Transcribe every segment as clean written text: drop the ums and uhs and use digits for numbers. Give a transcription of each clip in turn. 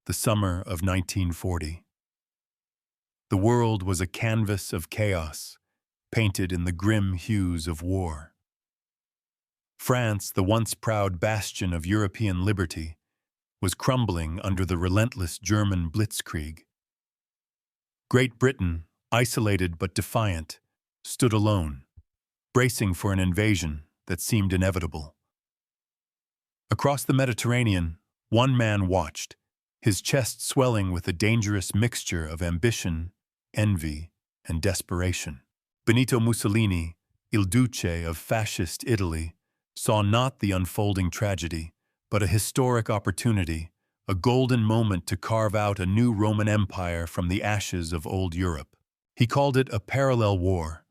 the summer of 1940. The world was a canvas of chaos, painted in the grim hues of war. France, the once proud bastion of European liberty, was crumbling under the relentless German blitzkrieg. Great Britain, isolated but defiant, stood alone, bracing for an invasion that seemed inevitable. Across the Mediterranean, one man watched, his chest swelling with a dangerous mixture of ambition, envy, and desperation. Benito Mussolini, Il Duce of fascist Italy, saw not the unfolding tragedy, but a historic opportunity, a golden moment to carve out a new Roman Empire from the ashes of old Europe. He called it a parallel war,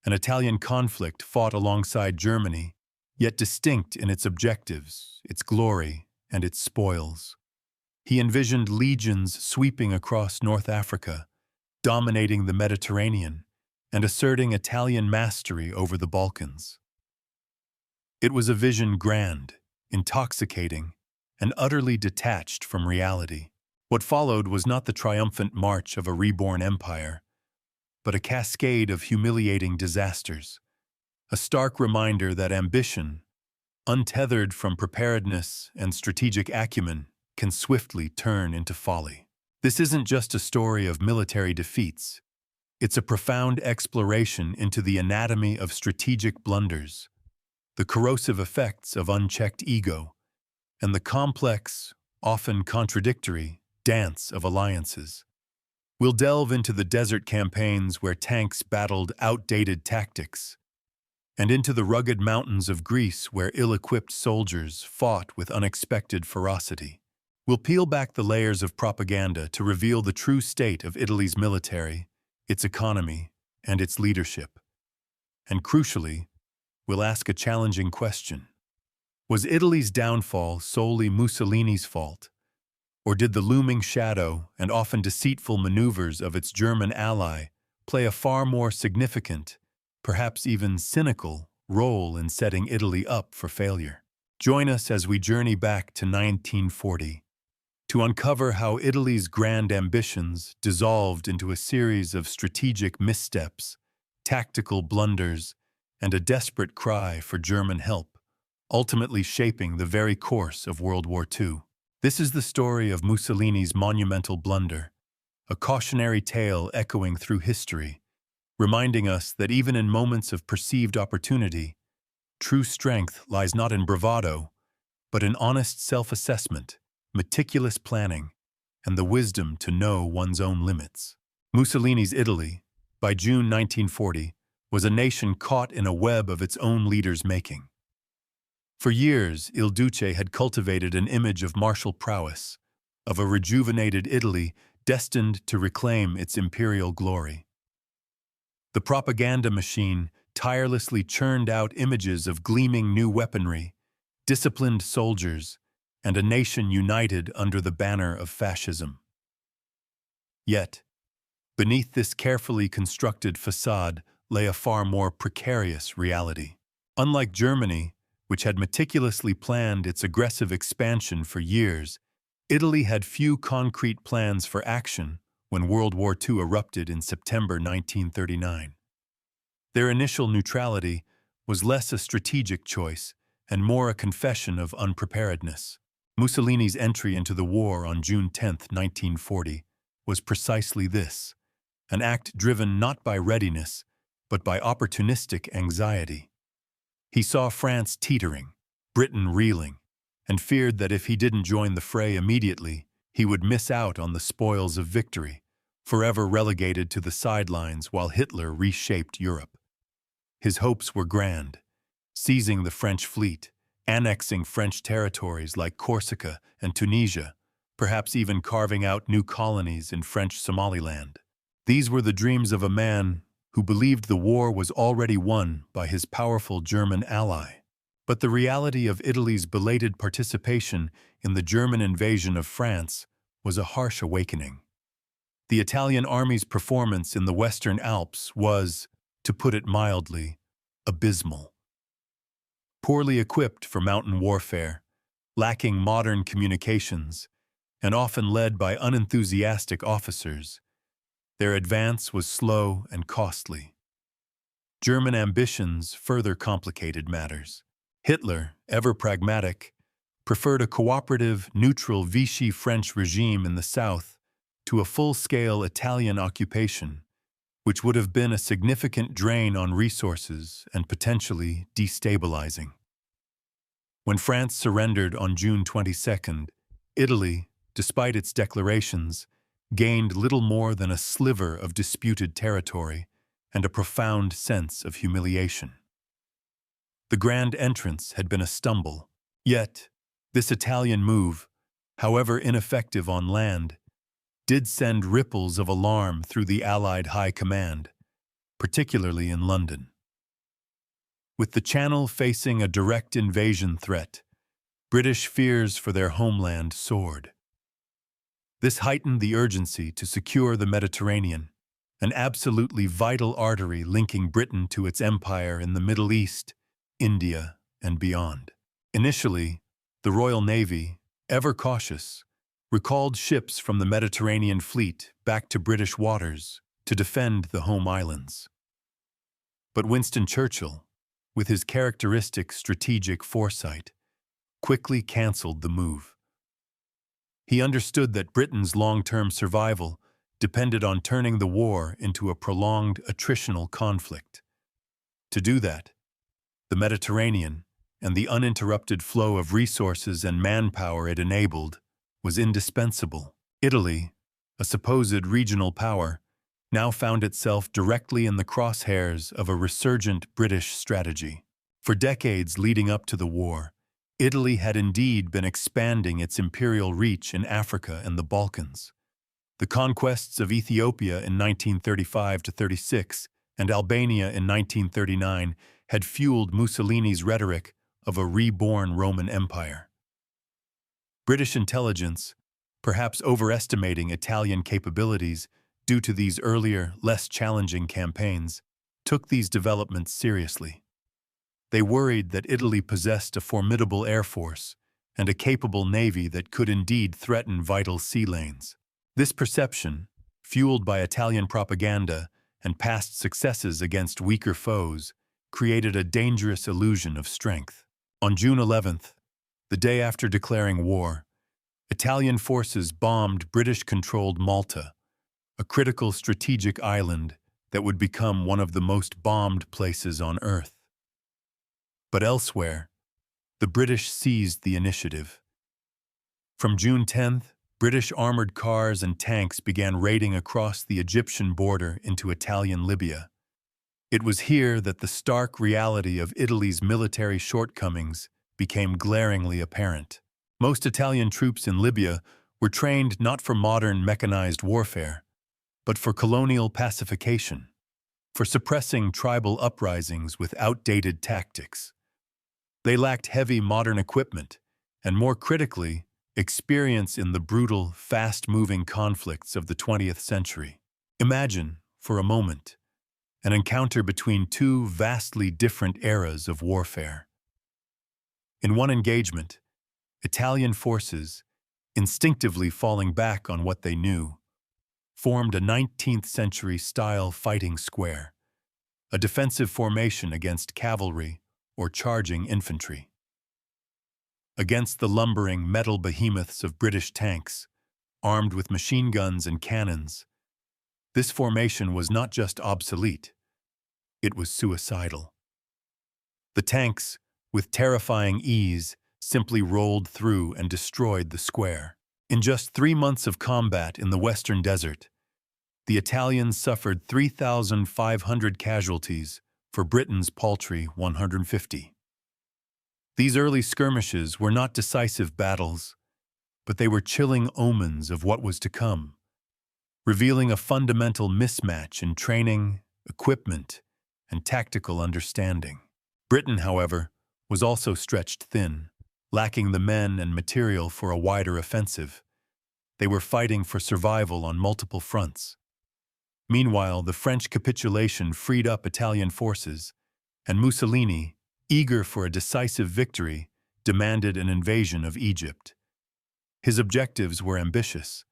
an Italian conflict fought alongside Germany, yet distinct in its objectives, its glory, and its spoils. He envisioned legions sweeping across North Africa, dominating the Mediterranean, and asserting Italian mastery over the Balkans. It was a vision grand, intoxicating, and utterly detached from reality. What followed was not the triumphant march of a reborn empire, but a cascade of humiliating disasters, a stark reminder that ambition, untethered from preparedness and strategic acumen, can swiftly turn into folly. This isn't just a story of military defeats. It's a profound exploration into the anatomy of strategic blunders, the corrosive effects of unchecked ego, and the complex, often contradictory, dance of alliances. We'll delve into the desert campaigns where tanks battled outdated tactics, and into the rugged mountains of Greece where ill-equipped soldiers fought with unexpected ferocity. We'll peel back the layers of propaganda to reveal the true state of Italy's military, its economy, and its leadership. And crucially, we'll ask a challenging question. Was Italy's downfall solely Mussolini's fault? Or did the looming shadow and often deceitful maneuvers of its German ally play a far more significant, perhaps even cynical, role in setting Italy up for failure? Join us as we journey back to 1940 to uncover how Italy's grand ambitions dissolved into a series of strategic missteps, tactical blunders, and a desperate cry for German help, ultimately shaping the very course of World War II. This is the story of Mussolini's monumental blunder, a cautionary tale echoing through history, reminding us that even in moments of perceived opportunity, true strength lies not in bravado, but in honest self-assessment, meticulous planning, and the wisdom to know one's own limits. Mussolini's Italy, by June 1940, was a nation caught in a web of its own leaders' making. For years, Il Duce had cultivated an image of martial prowess, of a rejuvenated Italy destined to reclaim its imperial glory. The propaganda machine tirelessly churned out images of gleaming new weaponry, disciplined soldiers, and a nation united under the banner of fascism. Yet, beneath this carefully constructed facade lay a far more precarious reality. Unlike Germany, which had meticulously planned its aggressive expansion for years, Italy had few concrete plans for action when World War II erupted in September 1939. Their initial neutrality was less a strategic choice and more a confession of unpreparedness. Mussolini's entry into the war on June 10, 1940, was precisely this, an act driven not by readiness, but by opportunistic anxiety. He saw France teetering, Britain reeling, and feared that if he didn't join the fray immediately, he would miss out on the spoils of victory, forever relegated to the sidelines while Hitler reshaped Europe. His hopes were grand, seizing the French fleet, annexing French territories like Corsica and Tunisia, perhaps even carving out new colonies in French Somaliland. These were the dreams of a man who believed the war was already won by his powerful German ally. But the reality of Italy's belated participation in the German invasion of France was a harsh awakening. The Italian army's performance in the Western Alps was, to put it mildly, abysmal. Poorly equipped for mountain warfare, lacking modern communications, and often led by unenthusiastic officers, their advance was slow and costly. German ambitions further complicated matters. Hitler, ever pragmatic, preferred a cooperative, neutral Vichy French regime in the south to a full-scale Italian occupation, which would have been a significant drain on resources and potentially destabilizing. When France surrendered on June 22nd, Italy, despite its declarations, gained little more than a sliver of disputed territory and a profound sense of humiliation. The grand entrance had been a stumble, yet this Italian move, however ineffective on land, did send ripples of alarm through the Allied High Command, particularly in London. With the Channel facing a direct invasion threat, British fears for their homeland soared. This heightened the urgency to secure the Mediterranean, an absolutely vital artery linking Britain to its empire in the Middle East, India, and beyond. Initially, the Royal Navy, ever cautious, recalled ships from the Mediterranean fleet back to British waters to defend the home islands. But Winston Churchill, with his characteristic strategic foresight, quickly cancelled the move. He understood that Britain's long-term survival depended on turning the war into a prolonged attritional conflict. To do that, the Mediterranean, and the uninterrupted flow of resources and manpower it enabled, was indispensable. Italy, a supposed regional power, now found itself directly in the crosshairs of a resurgent British strategy. For decades leading up to the war, Italy had indeed been expanding its imperial reach in Africa and the Balkans. The conquests of Ethiopia in 1935–36 and Albania in 1939 had fueled Mussolini's rhetoric of a reborn Roman Empire. British intelligence, perhaps overestimating Italian capabilities due to these earlier, less challenging campaigns, took these developments seriously. They worried that Italy possessed a formidable air force and a capable navy that could indeed threaten vital sea lanes. This perception, fueled by Italian propaganda and past successes against weaker foes, created a dangerous illusion of strength. On June 11th, the day after declaring war, Italian forces bombed British-controlled Malta, a critical strategic island that would become one of the most bombed places on Earth. But elsewhere, the British seized the initiative. From June 10th, British armored cars and tanks began raiding across the Egyptian border into Italian Libya. It was here that the stark reality of Italy's military shortcomings became glaringly apparent. Most Italian troops in Libya were trained not for modern mechanized warfare, but for colonial pacification, for suppressing tribal uprisings with outdated tactics. They lacked heavy modern equipment, and more critically, experience in the brutal, fast-moving conflicts of the 20th century. Imagine, for a moment, an encounter between two vastly different eras of warfare. In one engagement, Italian forces, instinctively falling back on what they knew, formed a 19th-century-style fighting square, a defensive formation against cavalry or charging infantry. Against the lumbering metal behemoths of British tanks, armed with machine guns and cannons, this formation was not just obsolete, it was suicidal. The tanks, with terrifying ease, simply rolled through and destroyed the square. In just 3 months of combat in the Western Desert, the Italians suffered 3,500 casualties for Britain's paltry 150. These early skirmishes were not decisive battles, but they were chilling omens of what was to come, revealing a fundamental mismatch in training, equipment, and tactical understanding. Britain, however, was also stretched thin, lacking the men and material for a wider offensive. They were fighting for survival on multiple fronts. Meanwhile, the French capitulation freed up Italian forces, and Mussolini, eager for a decisive victory, demanded an invasion of Egypt. His objectives were ambitious: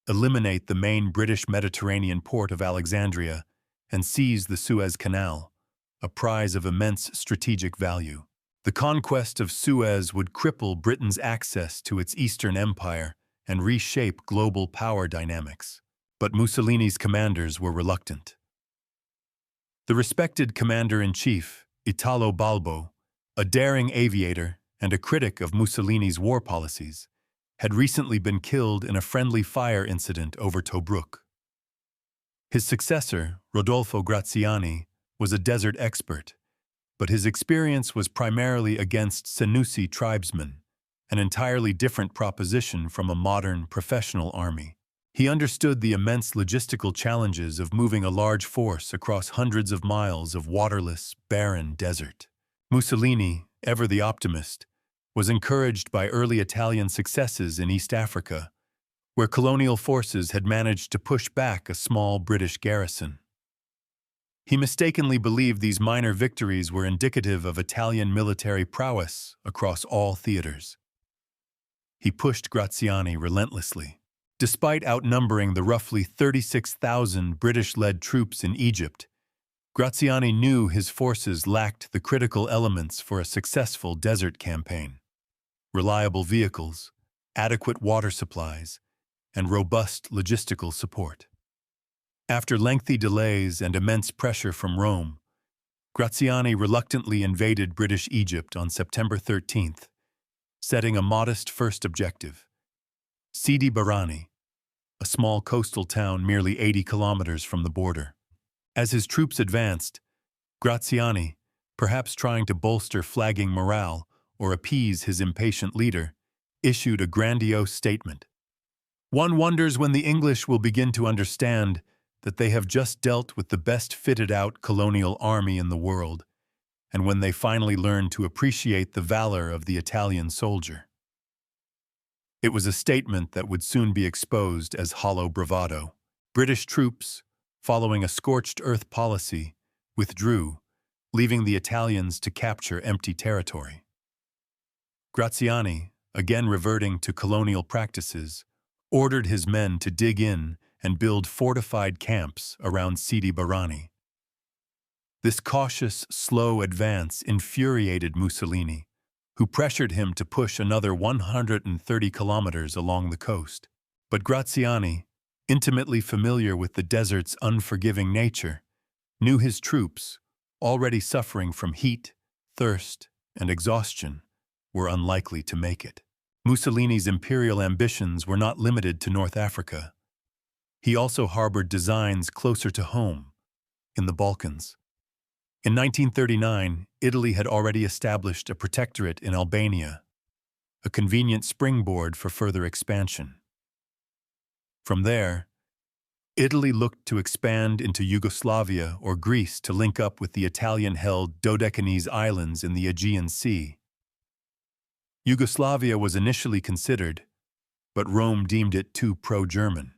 eliminate the main British Mediterranean port of Alexandria and seize the Suez Canal, a prize of immense strategic value. The conquest of Suez would cripple Britain's access to its Eastern Empire and reshape global power dynamics. But Mussolini's commanders were reluctant. The respected commander-in-chief, Italo Balbo, a daring aviator and a critic of Mussolini's war policies, had recently been killed in a friendly fire incident over Tobruk. His successor, Rodolfo Graziani, was a desert expert, but his experience was primarily against Senussi tribesmen, an entirely different proposition from a modern, professional army. He understood the immense logistical challenges of moving a large force across hundreds of miles of waterless, barren desert. Mussolini, ever the optimist, was encouraged by early Italian successes in East Africa, where colonial forces had managed to push back a small British garrison. He mistakenly believed these minor victories were indicative of Italian military prowess across all theaters. He pushed Graziani relentlessly. Despite outnumbering the roughly 36,000 British-led troops in Egypt, Graziani knew his forces lacked the critical elements for a successful desert campaign: reliable vehicles, adequate water supplies, and robust logistical support. After lengthy delays and immense pressure from Rome, Graziani reluctantly invaded British Egypt on September 13th, setting a modest first objective: Sidi Barrani, a small coastal town merely 80 kilometers from the border. As his troops advanced, Graziani, perhaps trying to bolster flagging morale or appease his impatient leader, issued a grandiose statement. "One wonders when the English will begin to understand that they have just dealt with the best fitted-out colonial army in the world, and when they finally learn to appreciate the valor of the Italian soldier." It was a statement that would soon be exposed as hollow bravado. British troops, following a scorched earth policy, withdrew, leaving the Italians to capture empty territory. Graziani, again reverting to colonial practices, ordered his men to dig in and build fortified camps around Sidi Barrani. This cautious, slow advance infuriated Mussolini, who pressured him to push another 130 kilometers along the coast. But Graziani, intimately familiar with the desert's unforgiving nature, knew his troops, already suffering from heat, thirst, and exhaustion, were unlikely to make it. Mussolini's imperial ambitions were not limited to North Africa. He also harbored designs closer to home, in the Balkans. In 1939, Italy had already established a protectorate in Albania, a convenient springboard for further expansion. From there, Italy looked to expand into Yugoslavia or Greece to link up with the Italian-held Dodecanese Islands in the Aegean Sea. Yugoslavia was initially considered, but Rome deemed it too pro-German.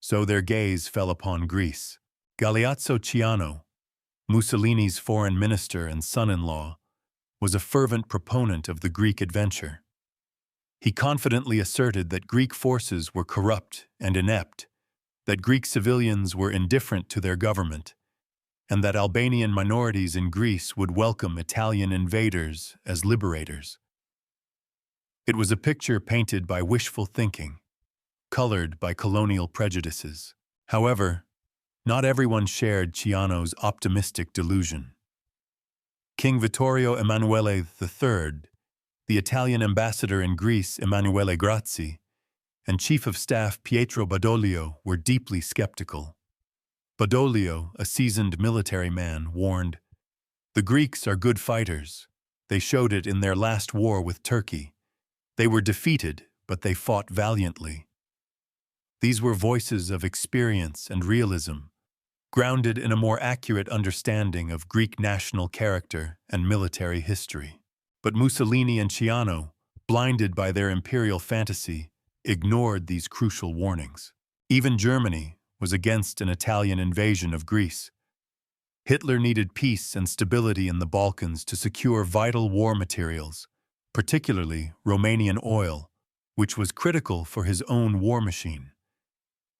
So their gaze fell upon Greece. Galeazzo Ciano, Mussolini's foreign minister and son-in-law, was a fervent proponent of the Greek adventure. He confidently asserted that Greek forces were corrupt and inept, that Greek civilians were indifferent to their government, and that Albanian minorities in Greece would welcome Italian invaders as liberators. It was a picture painted by wishful thinking, colored by colonial prejudices. However, not everyone shared Ciano's optimistic delusion. King Vittorio Emanuele III, the Italian ambassador in Greece Emanuele Grazzi, and Chief of Staff Pietro Badoglio were deeply skeptical. Badoglio, a seasoned military man, warned, "The Greeks are good fighters. They showed it in their last war with Turkey. They were defeated, but they fought valiantly." These were voices of experience and realism, grounded in a more accurate understanding of Greek national character and military history. But Mussolini and Ciano, blinded by their imperial fantasy, ignored these crucial warnings. Even Germany was against an Italian invasion of Greece. Hitler needed peace and stability in the Balkans to secure vital war materials, particularly Romanian oil, which was critical for his own war machine.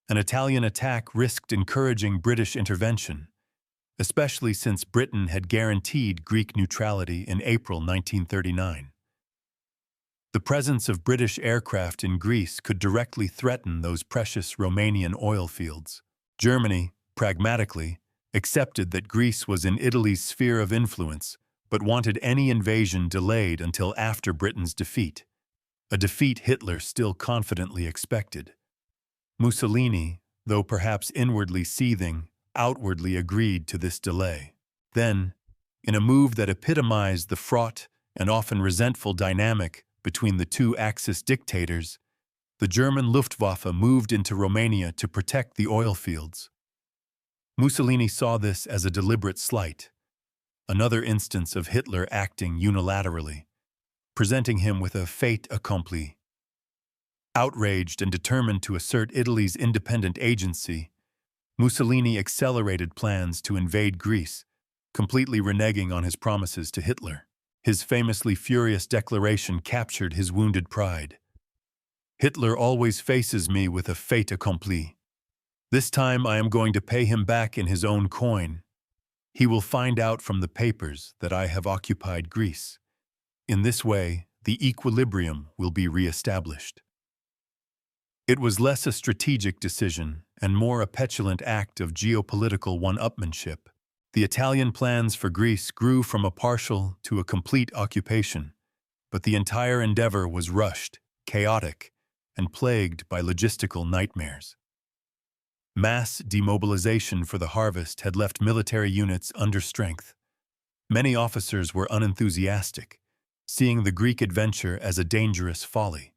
An Italian attack risked encouraging British intervention, especially since Britain had guaranteed Greek neutrality in April 1939. The presence of British aircraft in Greece could directly threaten those precious Romanian oil fields. Germany, pragmatically, accepted that Greece was in Italy's sphere of influence, but wanted any invasion delayed until after Britain's defeat, a defeat Hitler still confidently expected. Mussolini, though perhaps inwardly seething, outwardly agreed to this delay. Then, in a move that epitomized the fraught and often resentful dynamic between the two Axis dictators, the German Luftwaffe moved into Romania to protect the oil fields. Mussolini saw this as a deliberate slight, another instance of Hitler acting unilaterally, presenting him with a fait accompli. Outraged and determined to assert Italy's independent agency, Mussolini accelerated plans to invade Greece, completely reneging on his promises to Hitler. His famously furious declaration captured his wounded pride. "Hitler always faces me with a fait accompli. This time I am going to pay him back in his own coin. He will find out from the papers that I have occupied Greece. In this way, the equilibrium will be re-established." It was less a strategic decision and more a petulant act of geopolitical one-upmanship. The Italian plans for Greece grew from a partial to a complete occupation, but the entire endeavor was rushed, chaotic, and plagued by logistical nightmares. Mass demobilization for the harvest had left military units under strength. Many officers were unenthusiastic, seeing the Greek adventure as a dangerous folly.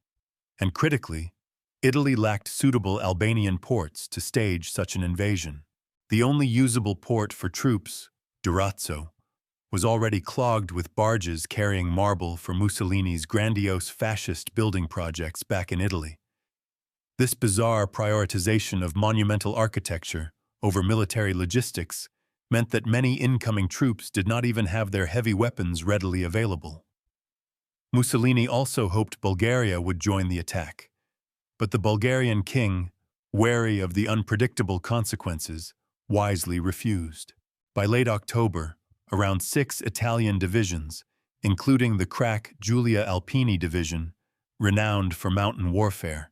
And critically, Italy lacked suitable Albanian ports to stage such an invasion. The only usable port for troops, Durazzo, was already clogged with barges carrying marble for Mussolini's grandiose fascist building projects back in Italy. This bizarre prioritization of monumental architecture over military logistics meant that many incoming troops did not even have their heavy weapons readily available. Mussolini also hoped Bulgaria would join the attack, but the Bulgarian king, wary of the unpredictable consequences, wisely refused. By late October, around 6 Italian divisions, including the crack Giulia Alpini division, renowned for mountain warfare,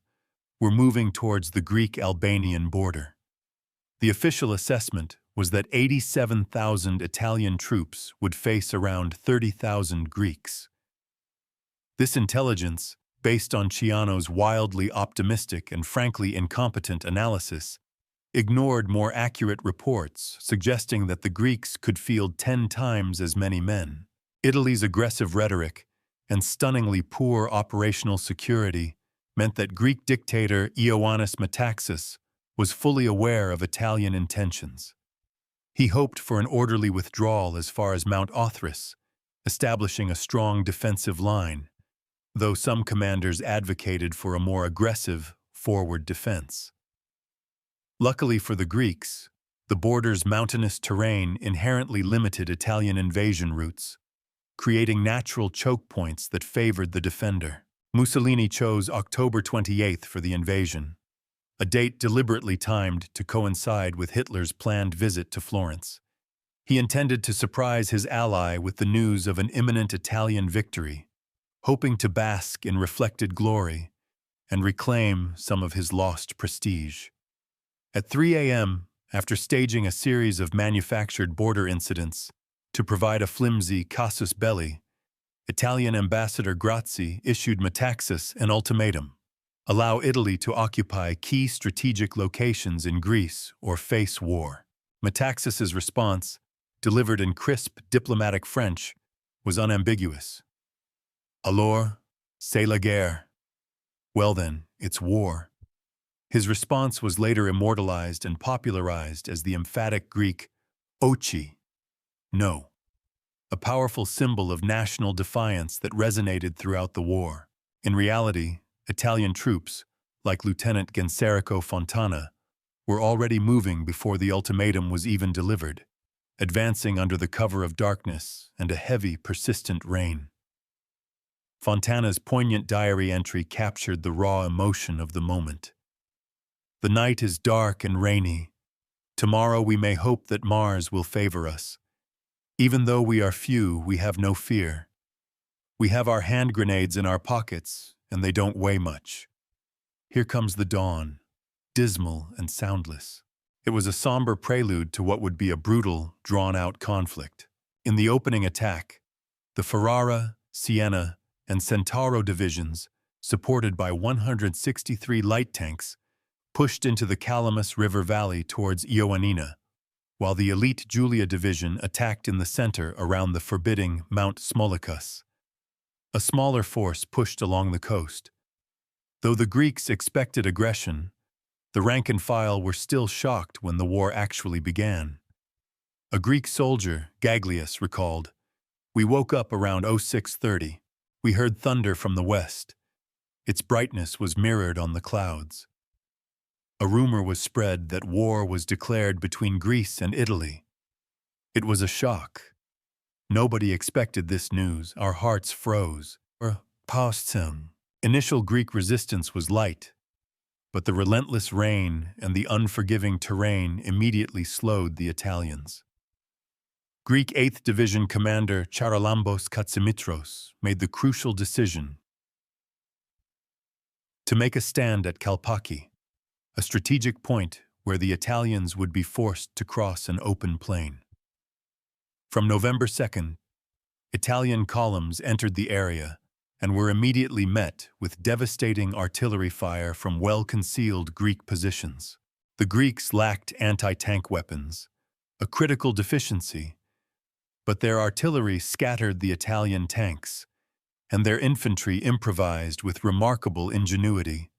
were moving towards the Greek-Albanian border. The official assessment was that 87,000 Italian troops would face around 30,000 Greeks. This intelligence, based on Ciano's wildly optimistic and frankly incompetent analysis, ignored more accurate reports suggesting that the Greeks could field 10 times as many men. Italy's aggressive rhetoric and stunningly poor operational security meant that Greek dictator Ioannis Metaxas was fully aware of Italian intentions. He hoped for an orderly withdrawal as far as Mount Othrys, establishing a strong defensive line, though some commanders advocated for a more aggressive forward defense. Luckily for the Greeks, the border's mountainous terrain inherently limited Italian invasion routes, creating natural choke points that favored the defender. Mussolini chose October 28th for the invasion, a date deliberately timed to coincide with Hitler's planned visit to Florence. He intended to surprise his ally with the news of an imminent Italian victory, hoping to bask in reflected glory and reclaim some of his lost prestige. At 3 a.m., after staging a series of manufactured border incidents to provide a flimsy casus belli, Italian Ambassador Grazzi issued Metaxas an ultimatum: allow Italy to occupy key strategic locations in Greece or face war. Metaxas's response, delivered in crisp diplomatic French, was unambiguous. Alors, c'est la guerre. Well then, it's war. His response was later immortalized and popularized as the emphatic Greek ochi, no, a powerful symbol of national defiance that resonated throughout the war. In reality, Italian troops, like Lieutenant Genserico Fontana, were already moving before the ultimatum was even delivered, advancing under the cover of darkness and a heavy, persistent rain. Fontana's poignant diary entry captured the raw emotion of the moment. The night is dark and rainy. Tomorrow we may hope that Mars will favor us. Even though we are few, we have no fear. We have our hand grenades in our pockets, and they don't weigh much. Here comes the dawn, dismal and soundless. It was a somber prelude to what would be a brutal, drawn-out conflict. In the opening attack, the Ferrara, Siena, and Centauro divisions, supported by 163 light tanks, pushed into the Calamus River Valley towards Ioannina, while the elite Julia division attacked in the center around the forbidding Mount Smolicus. A smaller force pushed along the coast. Though the Greeks expected aggression, the rank and file were still shocked when the war actually began. A Greek soldier, Gaglius, recalled, "We woke up around 06:30. We heard thunder from the west. Its brightness was mirrored on the clouds." A rumor was spread that war was declared between Greece and Italy. It was a shock. Nobody expected this news. Our hearts froze. Initial Greek resistance was light, but the relentless rain and the unforgiving terrain immediately slowed the Italians. Greek 8th Division Commander Charalambos Katsimitros made the crucial decision to make a stand at Kalpaki, a strategic point where the Italians would be forced to cross an open plain. From November 2nd, Italian columns entered the area and were immediately met with devastating artillery fire from well-concealed Greek positions. The Greeks lacked anti-tank weapons, a critical deficiency, but their artillery scattered the Italian tanks, and their infantry improvised with remarkable ingenuity,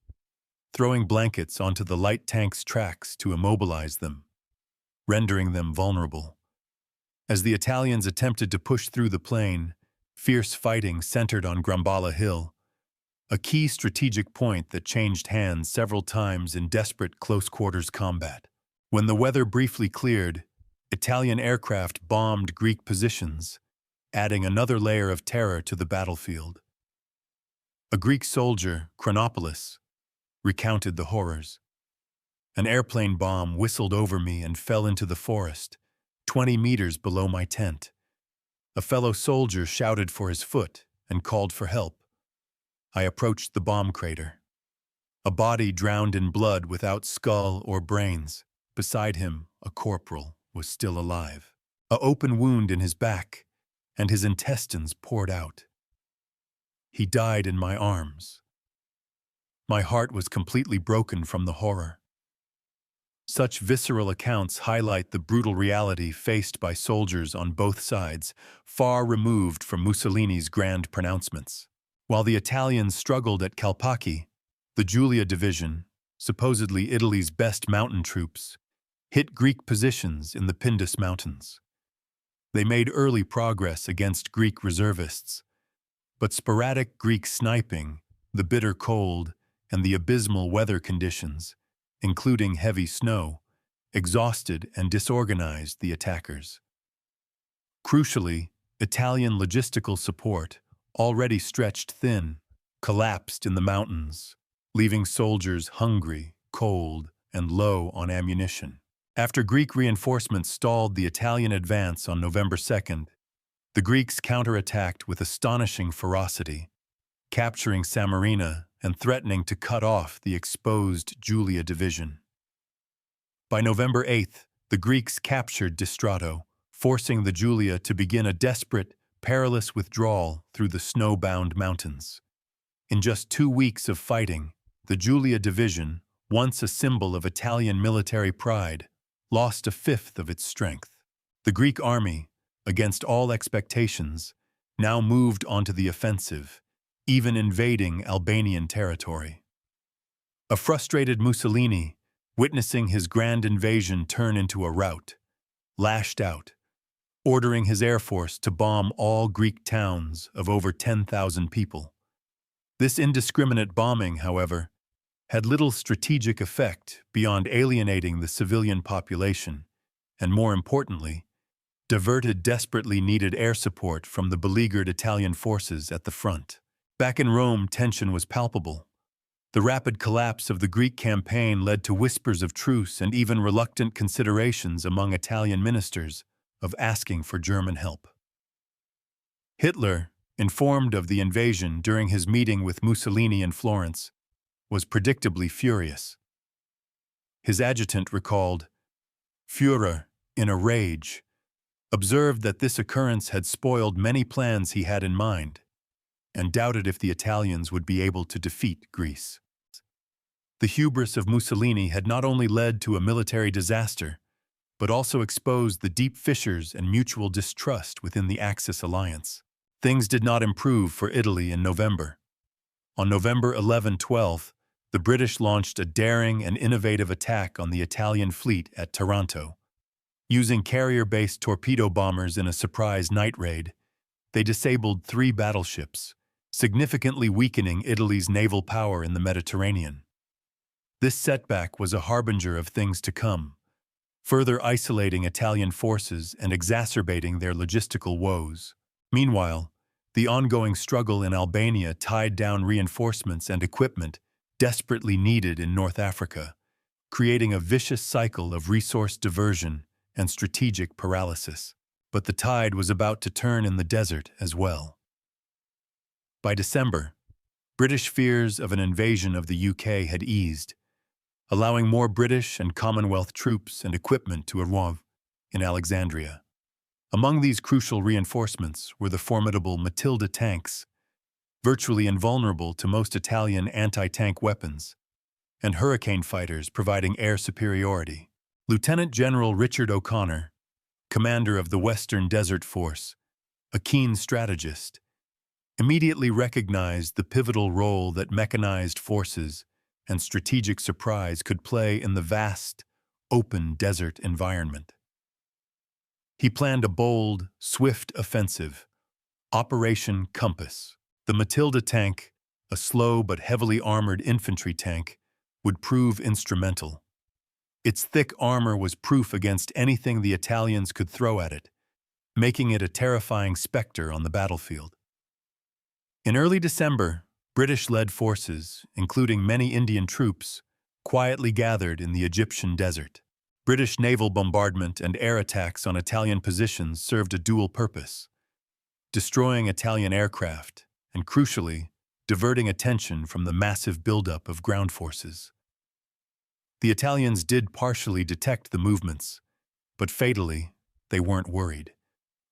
throwing blankets onto the light tanks' tracks to immobilize them, rendering them vulnerable. As the Italians attempted to push through the plain, fierce fighting centered on Gramballa Hill, a key strategic point that changed hands several times in desperate close-quarters combat. When the weather briefly cleared, Italian aircraft bombed Greek positions, adding another layer of terror to the battlefield. A Greek soldier, Chronopolis, recounted the horrors. "An airplane bomb whistled over me and fell into the forest, 20 meters below my tent. A fellow soldier shouted for his foot and called for help. I approached the bomb crater. A body drowned in blood without skull or brains. Beside him, a corporal was still alive. An open wound in his back, and his intestines poured out. He died in my arms. My heart was completely broken from the horror." Such visceral accounts highlight the brutal reality faced by soldiers on both sides, far removed from Mussolini's grand pronouncements. While the Italians struggled at Kalpaki, the Julia division, supposedly Italy's best mountain troops, hit Greek positions in the Pindus Mountains. They made early progress against Greek reservists, but sporadic Greek sniping, the bitter cold, and the abysmal weather conditions, including heavy snow, exhausted and disorganized the attackers. Crucially, Italian logistical support, already stretched thin, collapsed in the mountains, leaving soldiers hungry, cold, and low on ammunition. After Greek reinforcements stalled the Italian advance on November 2nd, the Greeks counterattacked with astonishing ferocity, capturing Samarina and threatening to cut off the exposed Julia division. By November 8th, the Greeks captured Distrato, forcing the Julia to begin a desperate, perilous withdrawal through the snow-bound mountains. In just 2 weeks of fighting, the Julia division, once a symbol of Italian military pride, lost a fifth of its strength. The Greek army, against all expectations, now moved onto the offensive, even invading Albanian territory. A frustrated Mussolini, witnessing his grand invasion turn into a rout, lashed out, ordering his air force to bomb all Greek towns of over 10,000 people. This indiscriminate bombing, however, had little strategic effect beyond alienating the civilian population, and more importantly, diverted desperately needed air support from the beleaguered Italian forces at the front. Back in Rome, tension was palpable. The rapid collapse of the Greek campaign led to whispers of truce and even reluctant considerations among Italian ministers of asking for German help. Hitler, informed of the invasion during his meeting with Mussolini in Florence, was predictably furious. His adjutant recalled, Führer, in a rage, observed that this occurrence had spoiled many plans he had in mind, and doubted if the Italians would be able to defeat Greece. The hubris of Mussolini had not only led to a military disaster, but also exposed the deep fissures and mutual distrust within the Axis alliance. Things did not improve for Italy in November. On November 11-12, the British launched a daring and innovative attack on the Italian fleet at Taranto. Using carrier-based torpedo bombers in a surprise night raid, they disabled 3 battleships, significantly weakening Italy's naval power in the Mediterranean. This setback was a harbinger of things to come, further isolating Italian forces and exacerbating their logistical woes. Meanwhile, the ongoing struggle in Albania tied down reinforcements and equipment desperately needed in North Africa, creating a vicious cycle of resource diversion and strategic paralysis. But the tide was about to turn in the desert as well. By December, British fears of an invasion of the UK had eased, allowing more British and Commonwealth troops and equipment to arrive in Alexandria. Among these crucial reinforcements were the formidable Matilda tanks, virtually invulnerable to most Italian anti-tank weapons, and Hurricane fighters providing air superiority. Lieutenant General Richard O'Connor, commander of the Western Desert Force, a keen strategist, immediately recognized the pivotal role that mechanized forces and strategic surprise could play in the vast, open desert environment. He planned a bold, swift offensive, Operation Compass. The Matilda tank, a slow but heavily armored infantry tank, would prove instrumental. Its thick armor was proof against anything the Italians could throw at it, making it a terrifying specter on the battlefield. In early December, British-led forces, including many Indian troops, quietly gathered in the Egyptian desert. British naval bombardment and air attacks on Italian positions served a dual purpose, destroying Italian aircraft and, crucially, diverting attention from the massive buildup of ground forces. The Italians did partially detect the movements, but fatally, they weren't worried,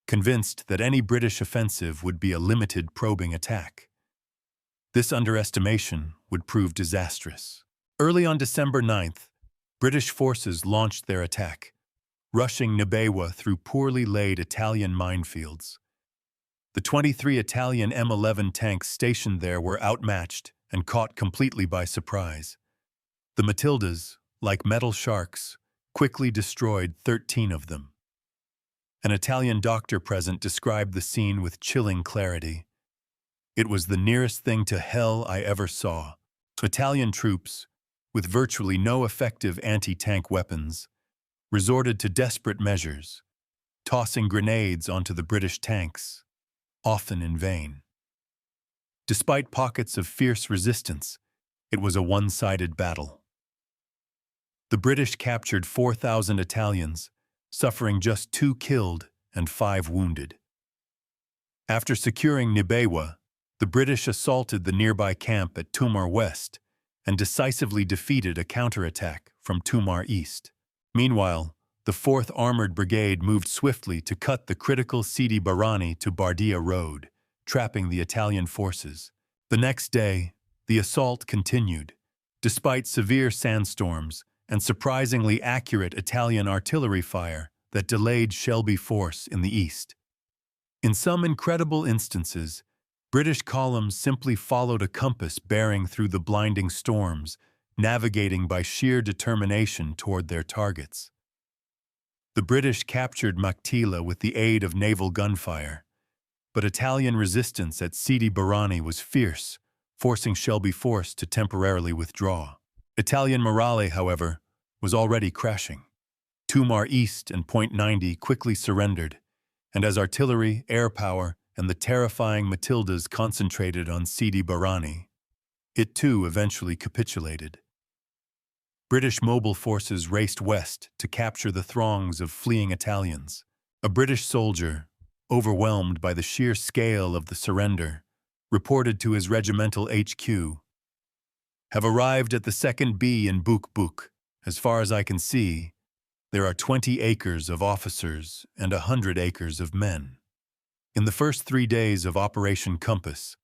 convinced that any British offensive would be a limited probing attack. This underestimation would prove disastrous. Early on December 9th, British forces launched their attack, rushing Nibewa through poorly laid Italian minefields. The 23 Italian M11 tanks stationed there were outmatched and caught completely by surprise. The Matildas, like metal sharks, quickly destroyed 13 of them. An Italian doctor present described the scene with chilling clarity. It was the nearest thing to hell I ever saw. Italian troops, with virtually no effective anti-tank weapons, resorted to desperate measures, tossing grenades onto the British tanks, often in vain. Despite pockets of fierce resistance, it was a one-sided battle. The British captured 4,000 Italians, suffering just 2 killed and 5 wounded. After securing Nibewa, the British assaulted the nearby camp at Tumar West and decisively defeated a counterattack from Tumar East. Meanwhile, the 4th Armored Brigade moved swiftly to cut the critical Sidi Barrani to Bardia Road, trapping the Italian forces. The next day, the assault continued, despite severe sandstorms and surprisingly accurate Italian artillery fire that delayed Shelby force in the east. In some incredible instances, British columns simply followed a compass bearing through the blinding storms, navigating by sheer determination toward their targets. The British captured Maktila with the aid of naval gunfire, but Italian resistance at Sidi Barrani was fierce, forcing Shelby force to temporarily withdraw. Italian morale, however, was already crashing. Tumar East and Point 90 quickly surrendered, and as artillery, air power, and the terrifying Matildas concentrated on Sidi Barrani. It too eventually capitulated. British mobile forces raced west to capture the throngs of fleeing Italians. A British soldier, overwhelmed by the sheer scale of the surrender, reported to his regimental HQ, "Have arrived at the 2nd B in Buk. As far as I can see, there are 20 acres of officers and 100 acres of men." In the first 3 days of Operation Compass,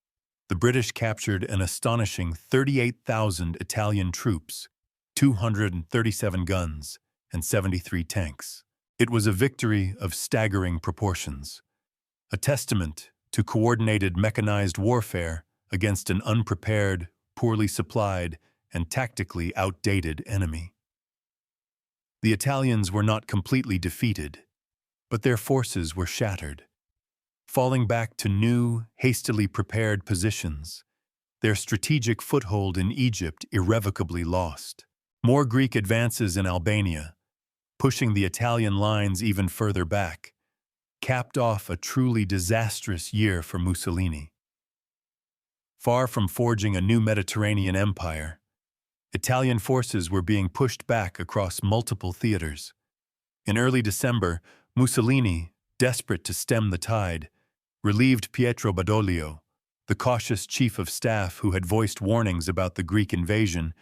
the British captured an astonishing 38,000 Italian troops, 237 guns, and 73 tanks. It was a victory of staggering proportions, a testament to coordinated mechanized warfare against an unprepared, poorly supplied, and tactically outdated enemy. The Italians were not completely defeated, but their forces were shattered. Falling back to new, hastily prepared positions, their strategic foothold in Egypt irrevocably lost. More Greek advances in Albania, pushing the Italian lines even further back, capped off a truly disastrous year for Mussolini. Far from forging a new Mediterranean empire, Italian forces were being pushed back across multiple theaters. In early December, Mussolini, desperate to stem the tide, relieved Pietro Badoglio, the cautious chief of staff who had voiced warnings about the Greek invasion,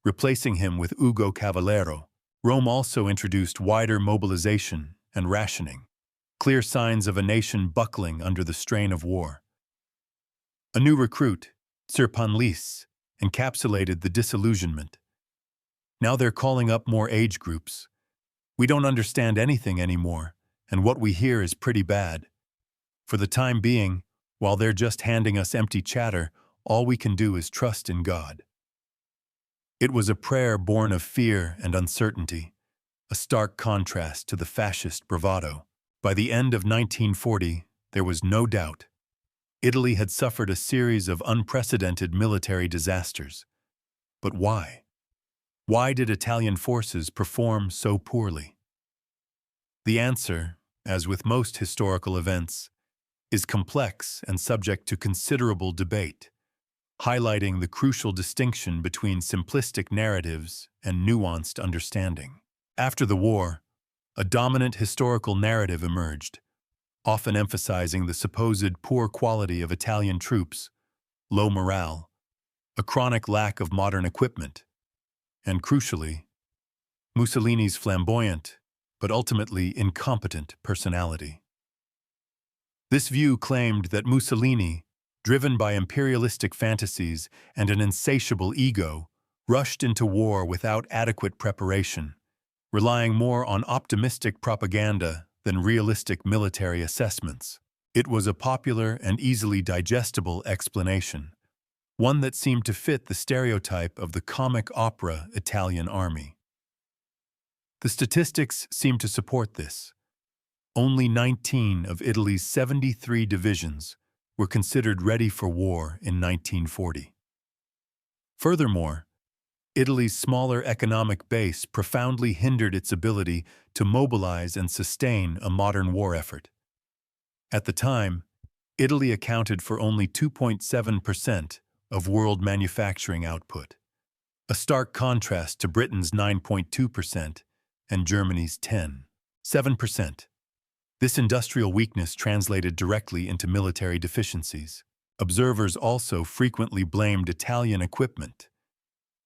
replacing him with Ugo Cavallero. Rome also introduced wider mobilization and rationing, clear signs of a nation buckling under the strain of war. A new recruit, Sir Panlis, encapsulated the disillusionment. "Now they're calling up more age groups. We don't understand anything anymore, and what we hear is pretty bad. For the time being, while they're just handing us empty chatter, all we can do is trust in God." It was a prayer born of fear and uncertainty, a stark contrast to the fascist bravado. By the end of 1940, there was no doubt. Italy had suffered a series of unprecedented military disasters. But why? Why did Italian forces perform so poorly? The answer, as with most historical events, is complex and subject to considerable debate, highlighting the crucial distinction between simplistic narratives and nuanced understanding. After the war, a dominant historical narrative emerged, often emphasizing the supposed poor quality of Italian troops, low morale, a chronic lack of modern equipment, and crucially, Mussolini's flamboyant, but ultimately incompetent personality. This view claimed that Mussolini, driven by imperialistic fantasies and an insatiable ego, rushed into war without adequate preparation, relying more on optimistic propaganda than realistic military assessments. It was a popular and easily digestible explanation, one that seemed to fit the stereotype of the comic opera Italian army. The statistics seem to support this. Only 19 of Italy's 73 divisions were considered ready for war in 1940. Furthermore, Italy's smaller economic base profoundly hindered its ability to mobilize and sustain a modern war effort. At the time, Italy accounted for only 2.7% of world manufacturing output, a stark contrast to Britain's 9.2% and Germany's 10.7%. This industrial weakness translated directly into military deficiencies. Observers also frequently blamed Italian equipment.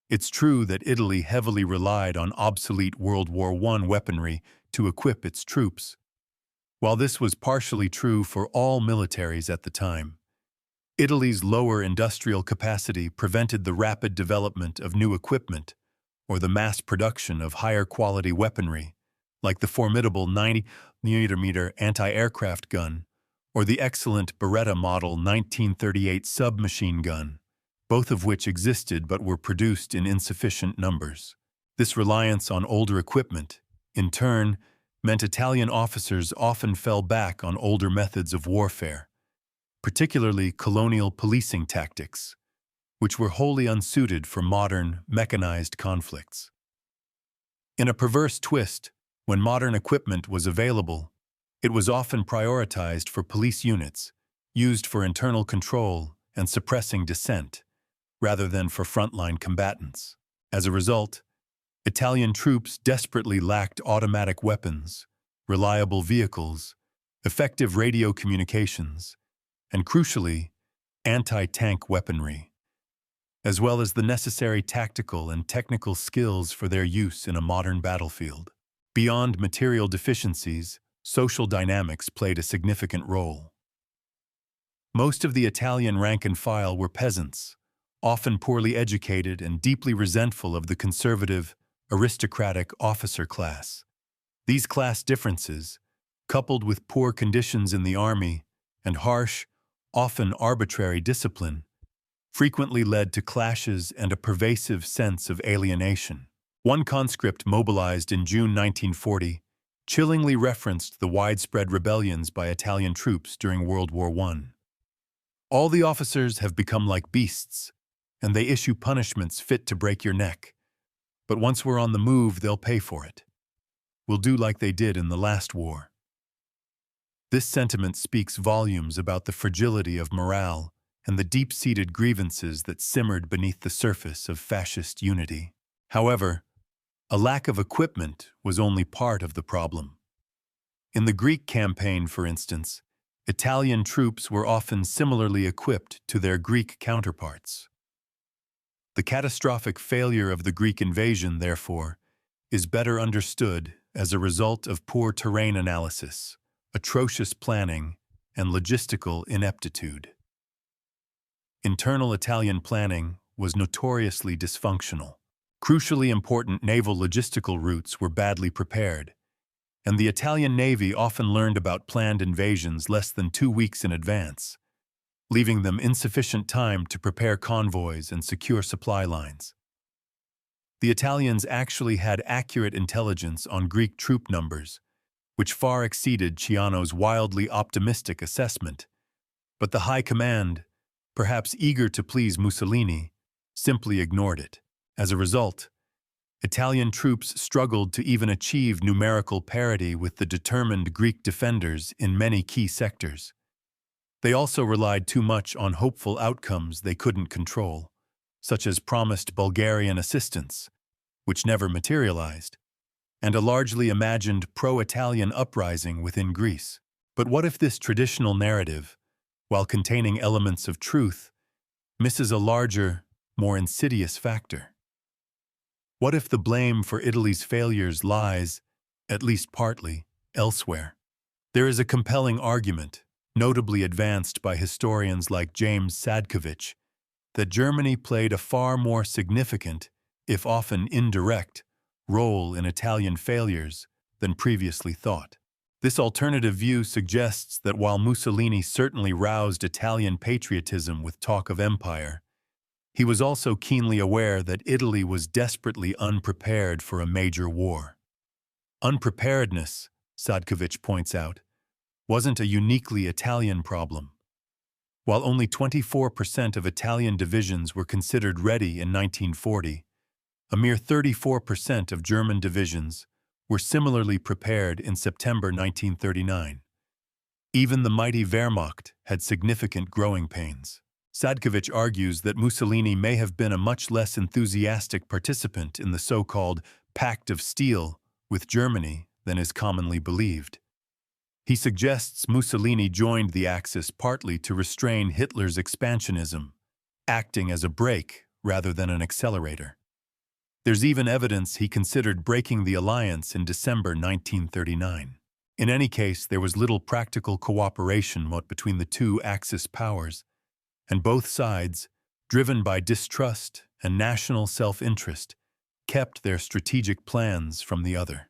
It's true that Italy heavily relied on obsolete World War I weaponry to equip its troops. While this was partially true for all militaries at the time, Italy's lower industrial capacity prevented the rapid development of new equipment or the mass production of higher quality weaponry, like the formidable 90mm anti-aircraft gun or the excellent Beretta Model 1938 submachine gun, both of which existed but were produced in insufficient numbers. This reliance on older equipment, in turn, meant Italian officers often fell back on older methods of warfare, particularly colonial policing tactics, which were wholly unsuited for modern, mechanized conflicts. In a perverse twist, when modern equipment was available, it was often prioritized for police units, used for internal control and suppressing dissent, rather than for frontline combatants. As a result, Italian troops desperately lacked automatic weapons, reliable vehicles, effective radio communications, and crucially, anti-tank weaponry, as well as the necessary tactical and technical skills for their use in a modern battlefield. Beyond material deficiencies, social dynamics played a significant role. Most of the Italian rank and file were peasants, often poorly educated and deeply resentful of the conservative, aristocratic officer class. These class differences, coupled with poor conditions in the army and harsh, often arbitrary discipline, frequently led to clashes and a pervasive sense of alienation. One conscript mobilized in June 1940 chillingly referenced the widespread rebellions by Italian troops during World War I. All the officers have become like beasts, and they issue punishments fit to break your neck. But once we're on the move, they'll pay for it. We'll do like they did in the last war. This sentiment speaks volumes about the fragility of morale and the deep-seated grievances that simmered beneath the surface of fascist unity. However, a lack of equipment was only part of the problem. In the Greek campaign, for instance, Italian troops were often similarly equipped to their Greek counterparts. The catastrophic failure of the Greek invasion, therefore, is better understood as a result of poor terrain analysis, atrocious planning, and logistical ineptitude. Internal Italian planning was notoriously dysfunctional. Crucially important naval logistical routes were badly prepared, and the Italian Navy often learned about planned invasions less than 2 weeks in advance, leaving them insufficient time to prepare convoys and secure supply lines. The Italians actually had accurate intelligence on Greek troop numbers, which far exceeded Ciano's wildly optimistic assessment, but the High Command, perhaps eager to please Mussolini, simply ignored it. As a result, Italian troops struggled to even achieve numerical parity with the determined Greek defenders in many key sectors. They also relied too much on hopeful outcomes they couldn't control, such as promised Bulgarian assistance, which never materialized, and a largely imagined pro-Italian uprising within Greece. But what if this traditional narrative, while containing elements of truth, misses a larger, more insidious factor? What if the blame for Italy's failures lies, at least partly, elsewhere? There is a compelling argument, notably advanced by historians like James Sadkovich, that Germany played a far more significant, if often indirect, role in Italian failures than previously thought. This alternative view suggests that while Mussolini certainly roused Italian patriotism with talk of empire, he was also keenly aware that Italy was desperately unprepared for a major war. Unpreparedness, Sadkovich points out, wasn't a uniquely Italian problem. While only 24% of Italian divisions were considered ready in 1940, a mere 34% of German divisions were similarly prepared in September 1939. Even the mighty Wehrmacht had significant growing pains. Sadkovich argues that Mussolini may have been a much less enthusiastic participant in the so-called Pact of Steel with Germany than is commonly believed. He suggests Mussolini joined the Axis partly to restrain Hitler's expansionism, acting as a brake rather than an accelerator. There's even evidence he considered breaking the alliance in December 1939. In any case, there was little practical cooperation between the two Axis powers, and both sides, driven by distrust and national self-interest, kept their strategic plans from the other.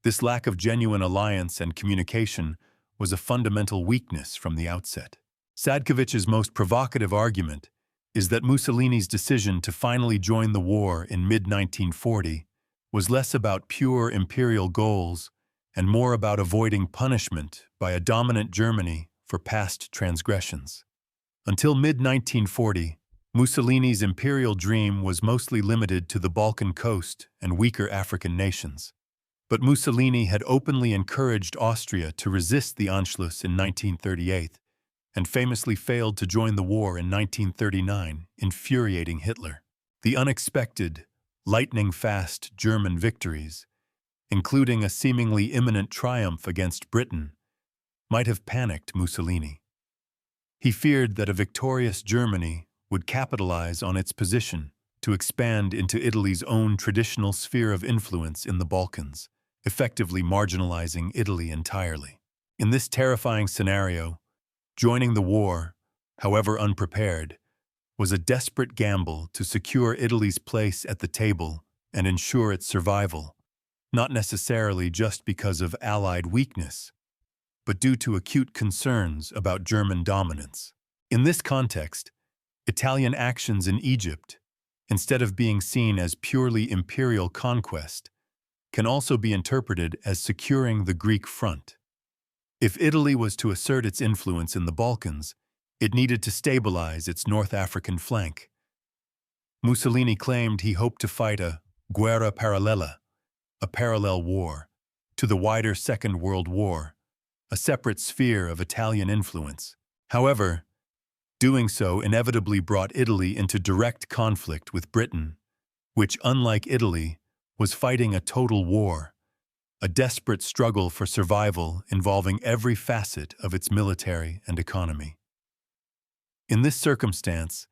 This lack of genuine alliance and communication was a fundamental weakness from the outset. Sadkovich's most provocative argument is that Mussolini's decision to finally join the war in mid-1940 was less about pure imperial goals and more about avoiding punishment by a dominant Germany for past transgressions. Until mid-1940, Mussolini's imperial dream was mostly limited to the Balkan coast and weaker African nations. But Mussolini had openly encouraged Austria to resist the Anschluss in 1938 and famously failed to join the war in 1939, infuriating Hitler. The unexpected, lightning-fast German victories, including a seemingly imminent triumph against Britain, might have panicked Mussolini. He feared that a victorious Germany would capitalize on its position to expand into Italy's own traditional sphere of influence in the Balkans, effectively marginalizing Italy entirely. In this terrifying scenario, joining the war, however unprepared, was a desperate gamble to secure Italy's place at the table and ensure its survival, not necessarily just because of Allied weakness, but due to acute concerns about German dominance. In this context, Italian actions in Egypt, instead of being seen as purely imperial conquest, can also be interpreted as securing the Greek front. If Italy was to assert its influence in the Balkans, it needed to stabilize its North African flank. Mussolini claimed he hoped to fight a guerra paralela, a parallel war, to the wider Second World War, a separate sphere of Italian influence. However, doing so inevitably brought Italy into direct conflict with Britain, which, unlike Italy, was fighting a total war, a desperate struggle for survival involving every facet of its military and economy. In this circumstance,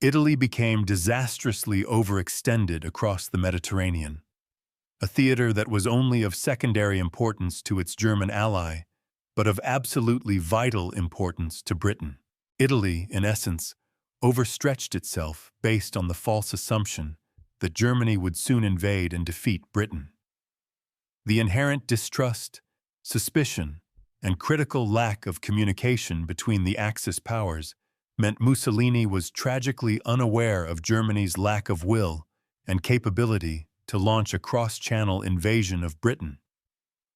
Italy became disastrously overextended across the Mediterranean, a theater that was only of secondary importance to its German ally, but of absolutely vital importance to Britain. Italy, in essence, overstretched itself based on the false assumption that Germany would soon invade and defeat Britain. The inherent distrust, suspicion, and critical lack of communication between the Axis powers meant Mussolini was tragically unaware of Germany's lack of will and capability to launch a cross-channel invasion of Britain.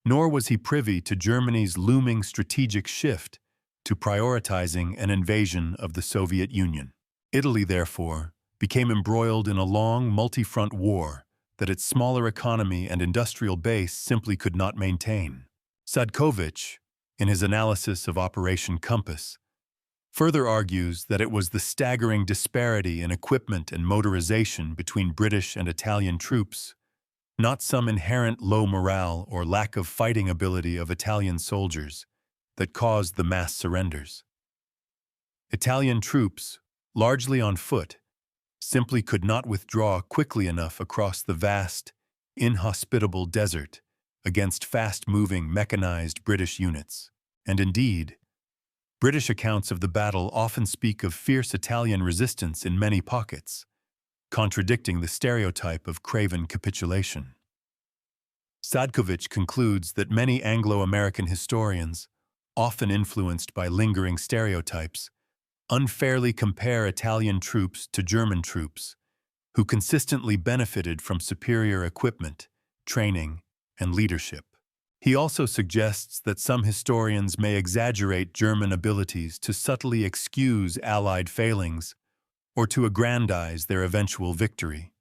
Nor was he privy to Germany's looming strategic shift to prioritizing an invasion of the Soviet Union. Italy, therefore, became embroiled in a long, multi-front war that its smaller economy and industrial base simply could not maintain. Sadkovich, in his analysis of Operation Compass, further argues that it was the staggering disparity in equipment and motorization between British and Italian troops, not some inherent low morale or lack of fighting ability of Italian soldiers, that caused the mass surrenders. Italian troops, largely on foot, simply could not withdraw quickly enough across the vast, inhospitable desert against fast-moving mechanized British units. And indeed, British accounts of the battle often speak of fierce Italian resistance in many pockets, contradicting the stereotype of craven capitulation. Sadkovich concludes that many Anglo-American historians, often influenced by lingering stereotypes, unfairly compare Italian troops to German troops, who consistently benefited from superior equipment, training, and leadership. He also suggests that some historians may exaggerate German abilities to subtly excuse Allied failings or to aggrandize their eventual victory.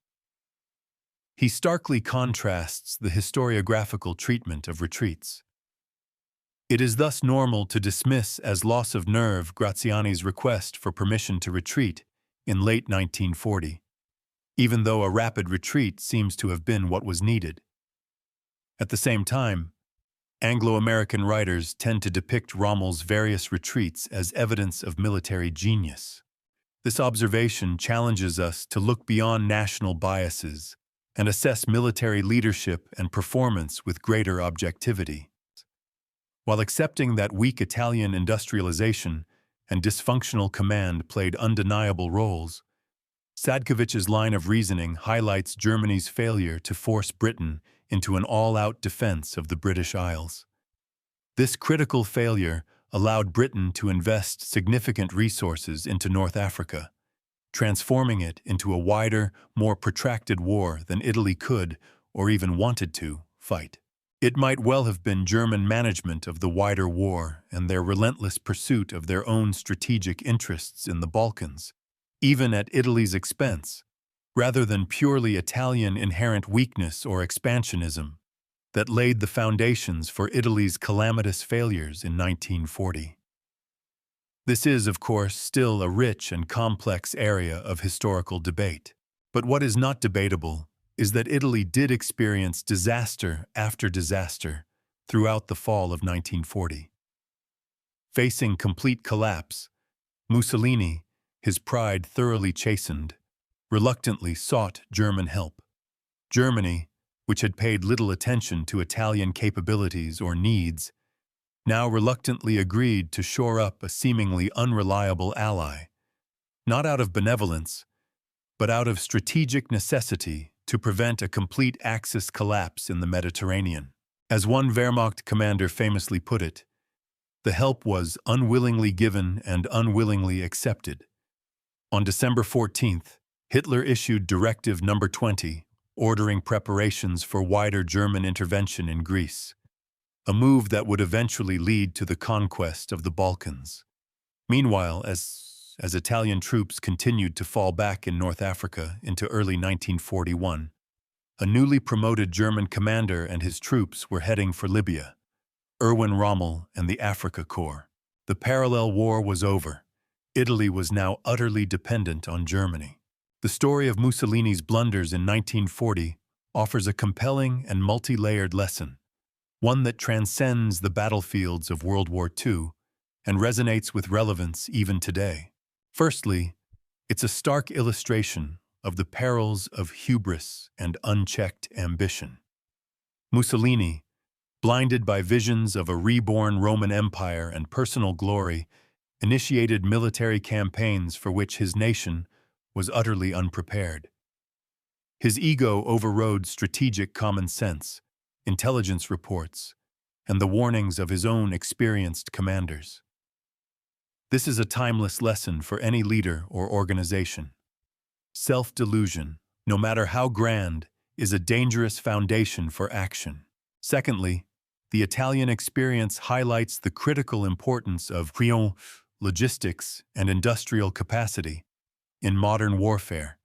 He starkly contrasts the historiographical treatment of retreats. It is thus normal to dismiss as loss of nerve Graziani's request for permission to retreat in late 1940, even though a rapid retreat seems to have been what was needed. At the same time, Anglo-American writers tend to depict Rommel's various retreats as evidence of military genius. This observation challenges us to look beyond national biases and assess military leadership and performance with greater objectivity. While accepting that weak Italian industrialization and dysfunctional command played undeniable roles, Sadkovich's line of reasoning highlights Germany's failure to force Britain into an all-out defense of the British Isles. This critical failure allowed Britain to invest significant resources into North Africa, transforming it into a wider, more protracted war than Italy could, or even wanted to, fight. It might well have been German management of the wider war and their relentless pursuit of their own strategic interests in the Balkans, even at Italy's expense, rather than purely Italian inherent weakness or expansionism, that laid the foundations for Italy's calamitous failures in 1940. This is, of course, still a rich and complex area of historical debate. But what is not debatable is that Italy did experience disaster after disaster throughout the fall of 1940. Facing complete collapse, Mussolini, his pride thoroughly chastened, reluctantly sought German help. Germany, which had paid little attention to Italian capabilities or needs, now reluctantly agreed to shore up a seemingly unreliable ally, not out of benevolence, but out of strategic necessity to prevent a complete Axis collapse in the Mediterranean. As one Wehrmacht commander famously put it, the help was unwillingly given and unwillingly accepted. On December 14th, Hitler issued Directive No. 20, ordering preparations for wider German intervention in Greece, a move that would eventually lead to the conquest of the Balkans. Meanwhile, as Italian troops continued to fall back in North Africa into early 1941, a newly promoted German commander and his troops were heading for Libya, Erwin Rommel and the Afrika Korps. The parallel war was over. Italy was now utterly dependent on Germany. The story of Mussolini's blunders in 1940 offers a compelling and multi-layered lesson, one that transcends the battlefields of World War II and resonates with relevance even today. Firstly, it's a stark illustration of the perils of hubris and unchecked ambition. Mussolini, blinded by visions of a reborn Roman Empire and personal glory, initiated military campaigns for which his nation was utterly unprepared. His ego overrode strategic common sense, intelligence reports, and the warnings of his own experienced commanders. This is a timeless lesson for any leader or organization. Self-delusion, no matter how grand, is a dangerous foundation for action. Secondly, the Italian experience highlights the critical importance of logistics and industrial capacity in modern warfare,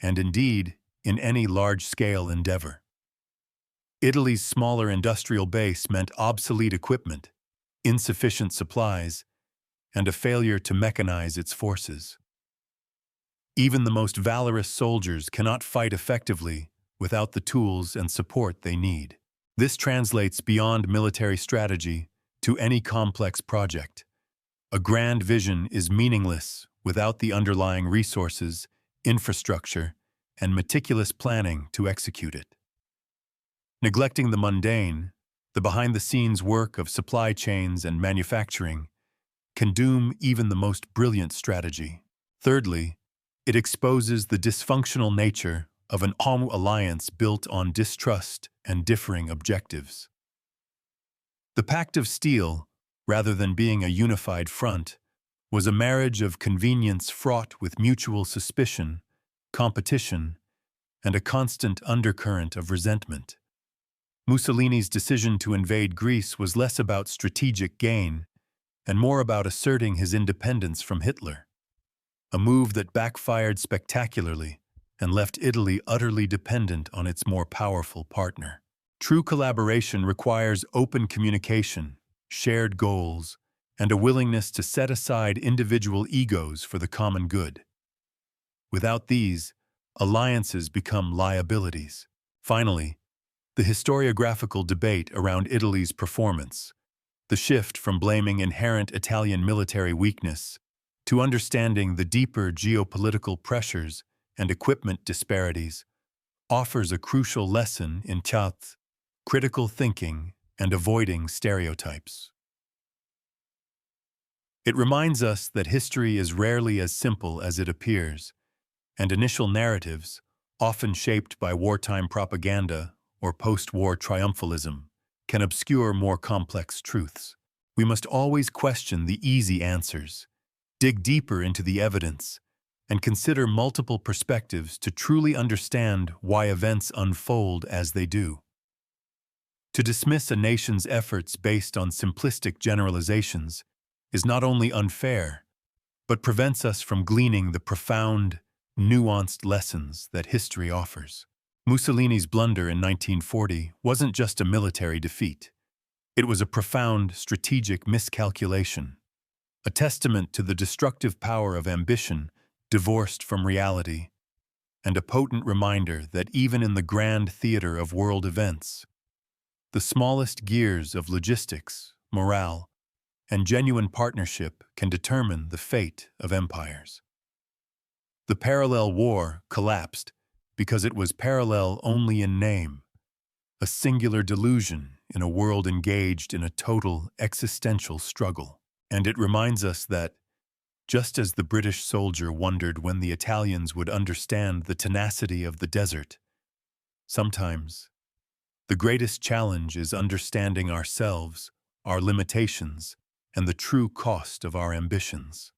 and indeed in any large-scale endeavor. Italy's smaller industrial base meant obsolete equipment, insufficient supplies, and a failure to mechanize its forces. Even the most valorous soldiers cannot fight effectively without the tools and support they need. This translates beyond military strategy to any complex project. A grand vision is meaningless without the underlying resources, infrastructure, and meticulous planning to execute it. Neglecting the mundane, the behind-the-scenes work of supply chains and manufacturing, can doom even the most brilliant strategy. Thirdly, it exposes the dysfunctional nature of an alliance built on distrust and differing objectives. The Pact of Steel, rather than being a unified front, was a marriage of convenience fraught with mutual suspicion, competition, and a constant undercurrent of resentment. Mussolini's decision to invade Greece was less about strategic gain and more about asserting his independence from Hitler, a move that backfired spectacularly and left Italy utterly dependent on its more powerful partner. True collaboration requires open communication, shared goals, and a willingness to set aside individual egos for the common good. Without these, alliances become liabilities. Finally, the historiographical debate around Italy's performance, the shift from blaming inherent Italian military weakness to understanding the deeper geopolitical pressures and equipment disparities, offers a crucial lesson in critical thinking and avoiding stereotypes. It reminds us that history is rarely as simple as it appears, and initial narratives, often shaped by wartime propaganda or post-war triumphalism, can obscure more complex truths. We must always question the easy answers, dig deeper into the evidence, and consider multiple perspectives to truly understand why events unfold as they do. To dismiss a nation's efforts based on simplistic generalizations is not only unfair, but prevents us from gleaning the profound, nuanced lessons that history offers. Mussolini's blunder in 1940 wasn't just a military defeat. It was a profound strategic miscalculation, a testament to the destructive power of ambition divorced from reality, and a potent reminder that even in the grand theater of world events, the smallest gears of logistics, morale, and genuine partnership can determine the fate of empires. The parallel war collapsed because it was parallel only in name, a singular delusion in a world engaged in a total existential struggle. And it reminds us that, just as the British soldier wondered when the Italians would understand the tenacity of the desert, sometimes the greatest challenge is understanding ourselves, our limitations, and the true cost of our ambitions.